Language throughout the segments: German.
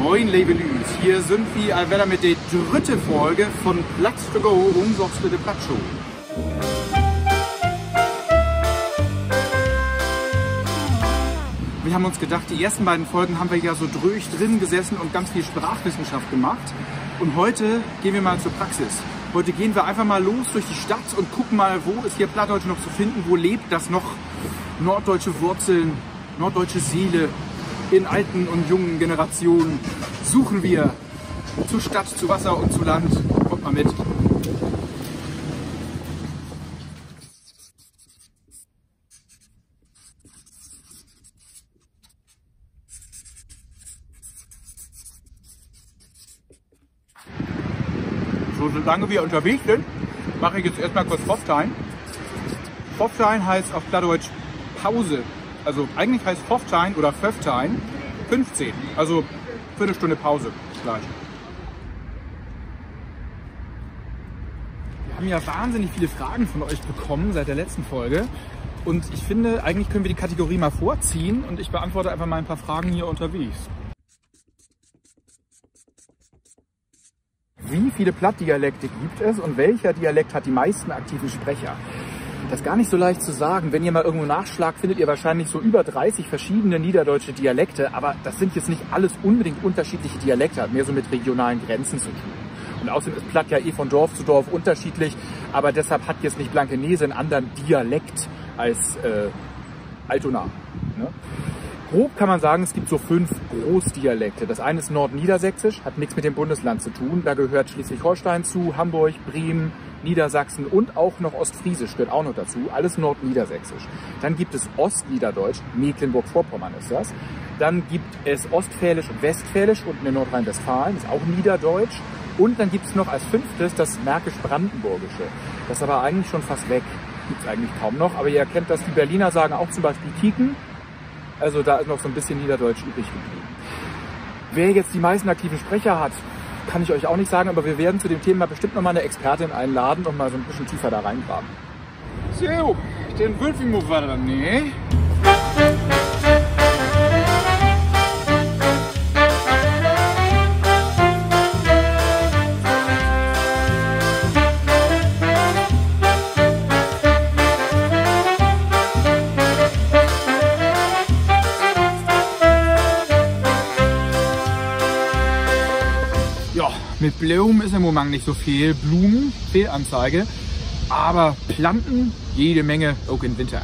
Moin lieve Lüs, hier sind wir wieder mit der dritten Folge von Platz to Go, unserer Platzshow. Wir haben uns gedacht, die ersten beiden Folgen haben wir ja so dröch drin gesessen und ganz viel Sprachwissenschaft gemacht. Und heute gehen wir mal zur Praxis. Heute gehen wir einfach mal los durch die Stadt und gucken mal, wo ist hier Plattdeutsch noch zu finden, wo lebt das noch, norddeutsche Wurzeln, norddeutsche Seele. In alten und jungen Generationen suchen wir zu Stadt, zu Wasser und zu Land. Kommt mal mit. So, solange wir unterwegs sind, mache ich jetzt erstmal kurz Pfofftein. Pfofftein heißt auf Plattdeutsch Pause. Also eigentlich heißt Pfofftein oder Pfofftein 15, also Viertelstunde Pause gleich. Wir haben ja wahnsinnig viele Fragen von euch bekommen seit der letzten Folge. Und ich finde, eigentlich können wir die Kategorie mal vorziehen und ich beantworte einfach mal ein paar Fragen hier unterwegs. Wie viele Plattdialekte gibt es und welcher Dialekt hat die meisten aktiven Sprecher? Das ist gar nicht so leicht zu sagen. Wenn ihr mal irgendwo nachschlagt, findet ihr wahrscheinlich so über 30 verschiedene niederdeutsche Dialekte. Aber das sind jetzt nicht alles unbedingt unterschiedliche Dialekte, hat mehr so mit regionalen Grenzen zu tun. Und außerdem ist Platt ja eh von Dorf zu Dorf unterschiedlich. Aber deshalb hat jetzt nicht Blankenese einen anderen Dialekt als Altona. Ne? Grob kann man sagen, es gibt so 5 Großdialekte. Das eine ist Nordniedersächsisch, hat nichts mit dem Bundesland zu tun. Da gehört Schleswig-Holstein zu, Hamburg, Bremen, Niedersachsen und auch noch Ostfriesisch gehört auch noch dazu. Alles Nordniedersächsisch. Dann gibt es Ostniederdeutsch, Mecklenburg-Vorpommern ist das. Dann gibt es Ostfälisch und Westfälisch unten in Nordrhein-Westfalen, ist auch Niederdeutsch. Und dann gibt es noch als 5. das Märkisch-Brandenburgische. Das ist aber eigentlich schon fast weg. Gibt es eigentlich kaum noch. Aber ihr erkennt das, die Berliner sagen auch zum Beispiel Kieken. Also da ist noch so ein bisschen Niederdeutsch übrig geblieben. Wer jetzt die meisten aktiven Sprecher hat, kann ich euch auch nicht sagen, aber wir werden zu dem Thema bestimmt noch mal eine Expertin einladen und mal so ein bisschen tiefer da reingraben. So, den Wölfing war dann, ne? Mit Blumen ist im Moment nicht so viel. Blumen, Fehlanzeige. Aber Planten, jede Menge, auch im Winter.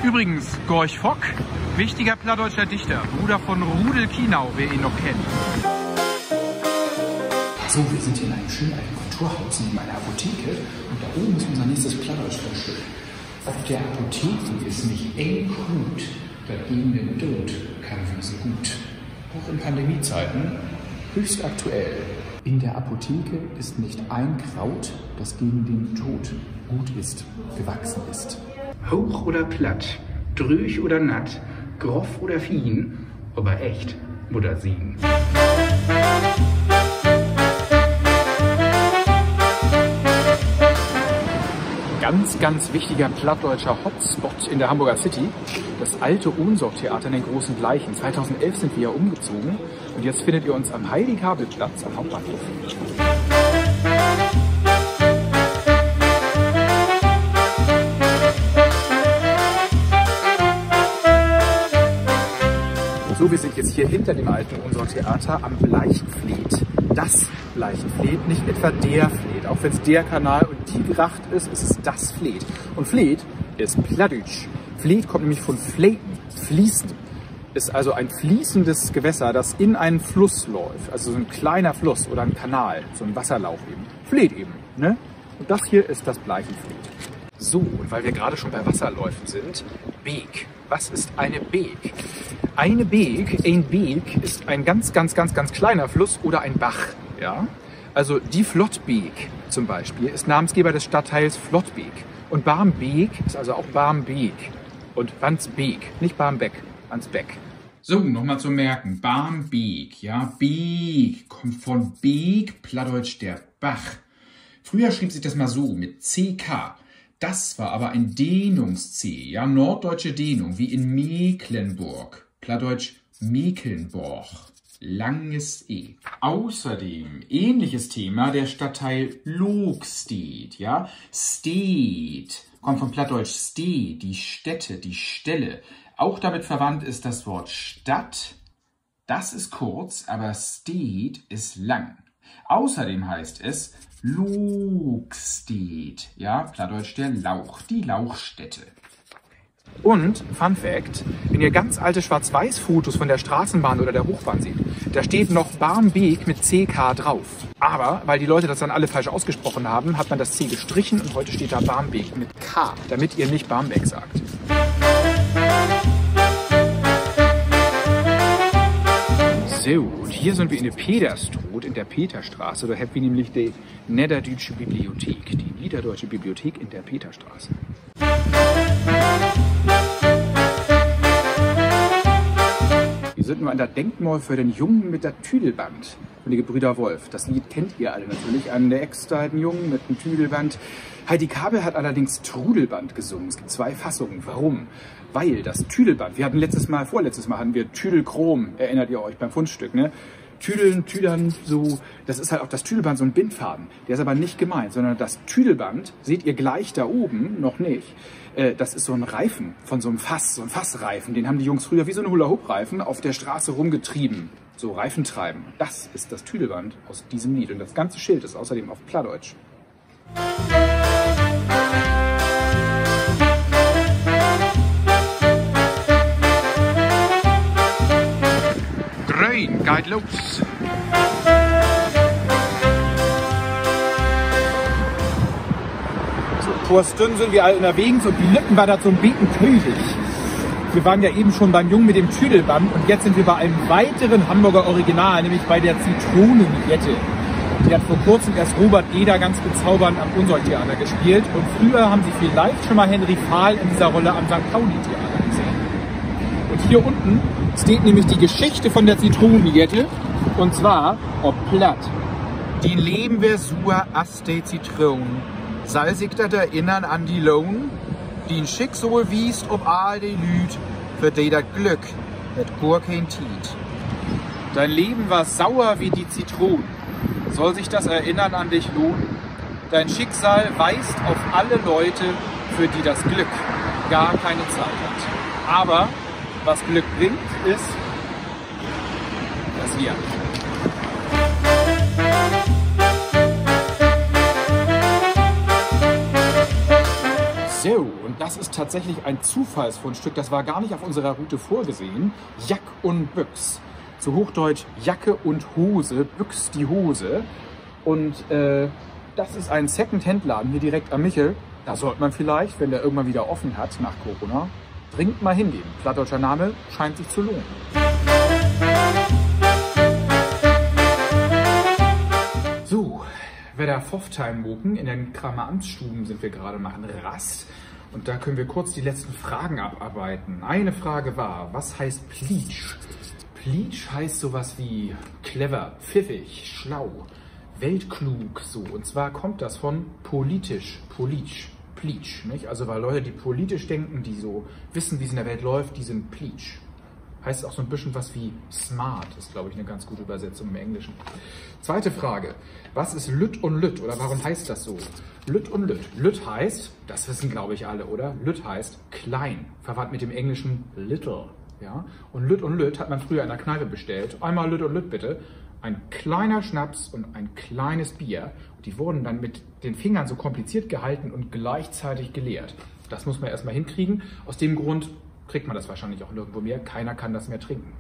Übrigens, Gorch Fock, wichtiger plattdeutscher Dichter, Bruder von Rudel Kienau, wer ihn noch kennt. So, wir sind hier in einem schönen alten Kulturhaus neben einer Apotheke und da oben ist unser nächstes Plattdeutsch-Frühstück. Auf der Apotheke ist nicht eng gut, da gegen den Tod kann wir so gut. Auch in Pandemiezeiten höchst aktuell. In der Apotheke ist nicht ein Kraut, das gegen den Tod gut ist, gewachsen ist. Hoch oder platt, drüch oder natt, groff oder fien, aber echt oder sien. Ganz wichtiger plattdeutscher Hotspot in der Hamburger City, das alte Ohnsorg-Theater in den Großen Gleichen. 2011 sind wir ja umgezogen und jetzt findet ihr uns am Heidi-Kabel-Platz am Hauptbahnhof. So, wir sind jetzt hier hinter dem alten Ohnsorg-Theater am Bleichfleet. Das Bleichfleet, nicht etwa der Fleet. Auch wenn es der Kanal und die Gracht ist, ist es das Fleet. Und Fleet ist Plattdeutsch. Fleet kommt nämlich von fleten, fließen. Ist also ein fließendes Gewässer, das in einen Fluss läuft. Also so ein kleiner Fluss oder ein Kanal, so ein Wasserlauf eben. Fleet eben, ne? Und das hier ist das Bleichfleet. So, und weil wir gerade schon bei Wasserläufen sind, Beek. Was ist eine Beek? Eine Beek, ein Beek, ist ein ganz kleiner Fluss oder ein Bach. Ja? Also die Flottbeek zum Beispiel ist Namensgeber des Stadtteils Flottbeek. Und Barmbek ist also auch Barmbek. Und Wandsbek, nicht Barmbek, Wandsbek. So, nochmal zu merken. Barmbek, ja, Beek kommt von Beek, Plattdeutsch der Bach. Früher schrieb sich das mal so mit CK. Das war aber ein Dehnungs-C, ja, norddeutsche Dehnung, wie in Mecklenburg. Plattdeutsch Mecklenburg. Langes E. Außerdem ähnliches Thema der Stadtteil Loogstedt. Ja? Stedt kommt vom Plattdeutsch ste, die Stätte, die Stelle. Auch damit verwandt ist das Wort Stadt. Das ist kurz, aber Stedt ist lang. Außerdem heißt es Loogstedt. Ja, Plattdeutsch der Lauch, die Lauchstätte. Und, Fun Fact, wenn ihr ganz alte Schwarz-Weiß-Fotos von der Straßenbahn oder der Hochbahn seht, da steht noch Barmbek mit CK drauf. Aber, weil die Leute das dann alle falsch ausgesprochen haben, hat man das C gestrichen und heute steht da Barmbek mit K, damit ihr nicht Barmbek sagt. So, und hier sind wir in der Peterstrood, in der Peterstraße. Da haben wir nämlich die Niederdeutsche Bibliothek, die Niederdeutsche Bibliothek in der Peterstraße. Wir sind nur an der Denkmal für den Jungen mit der Tüdelband von den Gebrüder Wolf. Das Lied kennt ihr alle natürlich. Einen der Ex-Zeiten Jungen mit einem Tüdelband. Heidi Kabel hat allerdings Trudelband gesungen. Es gibt 2 Fassungen. Warum? Weil das Tüdelband, wir hatten vorletztes Mal hatten wir Tüdelchrom, erinnert ihr euch beim Fundstück, ne? Tüdeln, Tüdern, so, das ist halt auch das Tüdelband, so ein Bindfaden. Der ist aber nicht gemeint, sondern das Tüdelband, seht ihr gleich da oben, noch nicht. Das ist so ein Reifen von so einem Fass, so ein Fassreifen. Den haben die Jungs früher wie so eine Hula-Hoop-Reifen auf der Straße rumgetrieben. So Reifen treiben. Das ist das Tüdelband aus diesem Lied. Und das ganze Schild ist außerdem auf Plattdeutsch. Grün, geht los! Vor einer Stunde sind wir alle unterwegs und die Lippen war da so ein bisschen könig. Wir waren ja eben schon beim Jungen mit dem Tüdelband und jetzt sind wir bei einem weiteren Hamburger Original, nämlich bei der Zitronenjette. Die hat vor kurzem erst Robert Eder ganz bezaubernd am Unsorg-Theater gespielt und früher haben Sie vielleicht schon mal Henry Fahl in dieser Rolle am St. Pauli-Theater gesehen. Und hier unten steht nämlich die Geschichte von der Zitronenjette und zwar ob platt. Die leben wir sur as de Zitronen. Soll sich das erinnern an die Lohn, die ein Schicksal wiest ob all die Lüd, für die das Glück mit Gurken tiet. Dein Leben war sauer wie die Zitronen. Soll sich das Erinnern an dich lohnen? Dein Schicksal weist auf alle Leute, für die das Glück gar keine Zeit hat. Aber was Glück bringt, ist das Wir. So, und das ist tatsächlich ein Zufallsfundstück, das war gar nicht auf unserer Route vorgesehen. Jack und Büchs. Zu Hochdeutsch Jacke und Hose, Büchs die Hose. Und das ist ein Second-Hand-Laden hier direkt am Michel. Da sollte man vielleicht, wenn der irgendwann wieder offen hat nach Corona, dringend mal hingehen. Plattdeutscher Name scheint sich zu lohnen. So, Werder Pfofftheim-Moken. In den Kramer Amtsstuben sind wir gerade, machen Rast. Und da können wir kurz die letzten Fragen abarbeiten. Eine Frage war, was heißt Pleatsch? Pleatsch heißt sowas wie clever, pfiffig, schlau, weltklug, so. Und zwar kommt das von politisch, Pleatsch, nicht? Also weil Leute, die politisch denken, die so wissen, wie es in der Welt läuft, die sind Pleatsch. Heißt auch so ein bisschen was wie smart, ist glaube ich eine ganz gute Übersetzung im Englischen. Zweite Frage, was ist Lütt und Lütt oder warum heißt das so? Lütt und Lütt. Lütt heißt, das wissen glaube ich alle, oder? Lütt heißt klein, verwandt mit dem englischen little. Ja? Und Lütt hat man früher in der Kneipe bestellt. Einmal Lütt und Lütt bitte. Ein kleiner Schnaps und ein kleines Bier. Und die wurden dann mit den Fingern so kompliziert gehalten und gleichzeitig geleert. Das muss man erstmal hinkriegen. Aus dem Grund kriegt man das wahrscheinlich auch nirgendwo mehr. Keiner kann das mehr trinken.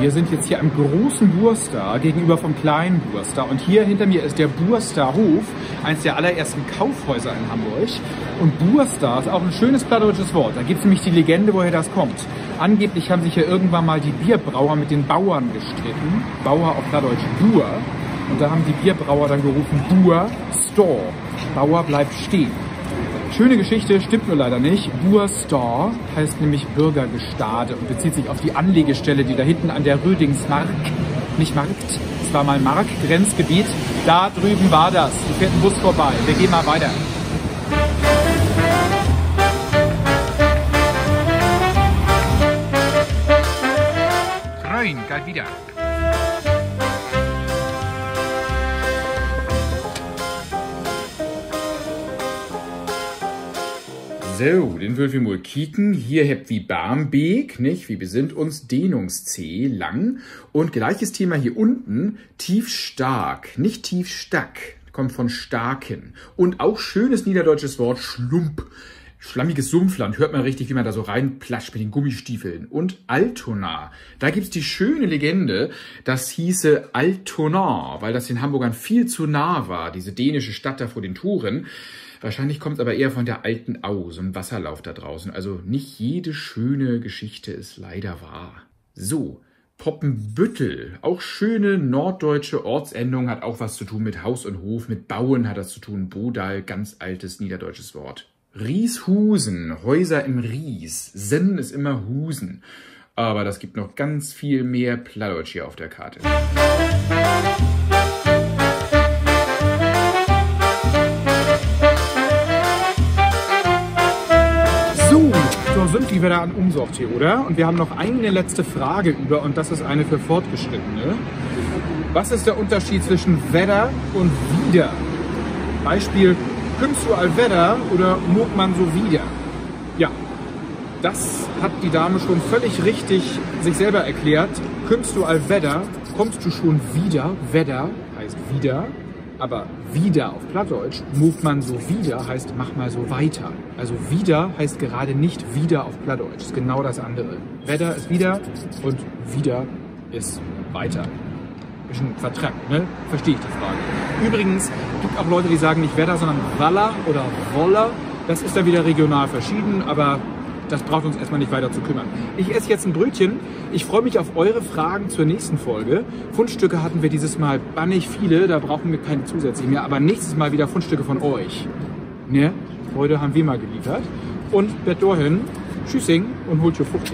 Wir sind jetzt hier am großen Burstar gegenüber vom kleinen Burstar und hier hinter mir ist der Burstar Hof, eines der allerersten Kaufhäuser in Hamburg. Und Burstar ist auch ein schönes plattdeutsches Wort. Da gibt es nämlich die Legende, woher das kommt. Angeblich haben sich hier irgendwann mal die Bierbrauer mit den Bauern gestritten. Bauer auf Plattdeutsch Buer. Und da haben die Bierbrauer dann gerufen Buer Store. Bauer bleibt stehen. Schöne Geschichte, stimmt nur leider nicht. Burstar heißt nämlich Bürgergestade und bezieht sich auf die Anlegestelle, die da hinten an der Rödingsmark, nicht Markt, es war mal Mark, Grenzgebiet, da drüben war das. Hier fährt ein Bus vorbei. Wir gehen mal weiter. wieder. So, den würfeln wir mal kicken. Hier habt wie Barmbek, nicht? Wir besinnt uns Dehnungs-C, lang. Und gleiches Thema hier unten, tief stark, nicht tief stack, kommt von starken. Und auch schönes niederdeutsches Wort, Schlump. Schlammiges Sumpfland, hört man richtig, wie man da so reinplatscht mit den Gummistiefeln. Und Altona, da gibt's die schöne Legende, das hieße Altona, weil das den Hamburgern viel zu nah war, diese dänische Stadt da vor den Toren. Wahrscheinlich kommt es aber eher von der alten Au, so ein Wasserlauf da draußen. Also nicht jede schöne Geschichte ist leider wahr. So, Poppenbüttel, auch schöne norddeutsche Ortsendung, hat auch was zu tun mit Haus und Hof, mit Bauen hat das zu tun. Bodal, ganz altes niederdeutsches Wort. Rieshusen, Häuser im Ries. Sinn ist immer Husen. Aber das gibt noch ganz viel mehr Plattdeutsch hier auf der Karte. So sind die wieder an Umsorgt hier, oder? Und wir haben noch eine letzte Frage über und das ist eine für Fortgeschrittene. Was ist der Unterschied zwischen Wetter und wieder? Beispiel, kümmst du all Wetter oder muck man so wieder? Ja, das hat die Dame schon völlig richtig sich selber erklärt. Kümmst du all Wetter, kommst du schon wieder. Wetter heißt wieder. Aber wieder auf Plattdeutsch, muck man so wieder, heißt mach mal so weiter. Also wieder heißt gerade nicht wieder auf Plattdeutsch. Das ist genau das andere. Wetter ist wieder und wieder ist weiter. Bisschen vertrackt, ne? Verstehe ich die Frage. Übrigens gibt auch Leute, die sagen nicht Wetter, sondern Waller oder Woller. Das ist dann wieder regional verschieden, aber das braucht uns erstmal nicht weiter zu kümmern. Ich esse jetzt ein Brötchen. Ich freue mich auf eure Fragen zur nächsten Folge. Fundstücke hatten wir dieses Mal bannig viele, da brauchen wir keine zusätzlichen mehr. Aber nächstes Mal wieder Fundstücke von euch. Ne? Heute haben wir mal geliefert. Und bis dahin, tschüssing und holt your Frucht.